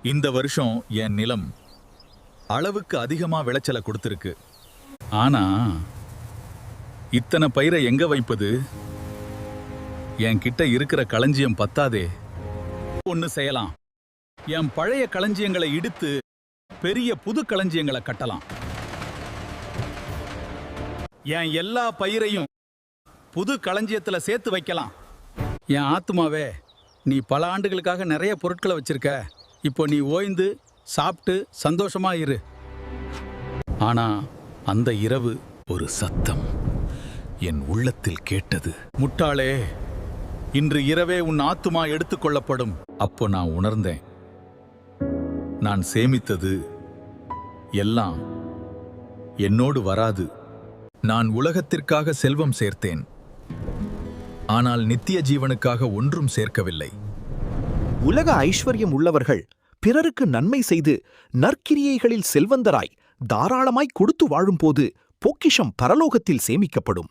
இந்த வருஷம் என் நிலம் அளவுக்கு அதிகமா விளைச்சலை கொடுத்திருக்கு. ஆனா இத்தனை பயிரை எங்க வைப்பது? என் கிட்ட இருக்கிற களஞ்சியம் பத்தாதே. ஒன்னு செய்யலாம். என் பழைய களஞ்சியங்களை இடித்து பெரிய புது களஞ்சியங்களை கட்டலாம். என் எல்லா பயிரையும் புது களஞ்சியத்துல சேர்த்து வைக்கலாம். என் ஆத்துமாவே, நீ பல ஆண்டுகளுக்காக நிறைய பொருட்களை வச்சிருக்க. இப்போ நீ ஓய்ந்து சாப்பிட்டு சந்தோஷமா இரு. ஆனா அந்த இரவு ஒரு சத்தம் என் உள்ளத்தில் கேட்டது. முட்டாளே, இன்று இரவே உன் ஆத்துமா எடுத்துக்கொள்ளப்படும். அப்போ நான் உணர்ந்தேன், நான் சேமித்தது எல்லாம் என்னோடு வராது. நான் உலகத்திற்காக செல்வம் சேர்த்தேன், ஆனால் நித்திய ஜீவனுக்காக ஒன்றும் சேர்க்கவில்லை. உலக ஐஸ்வர்யம் உள்ளவர்கள் பிறருக்கு நன்மை செய்து நற்கிரியைகளில் செல்வந்தராய் தாராளமாய் கொடுத்து வாழும்போது பொக்கிஷம் பரலோகத்தில் சேமிக்கப்படும்.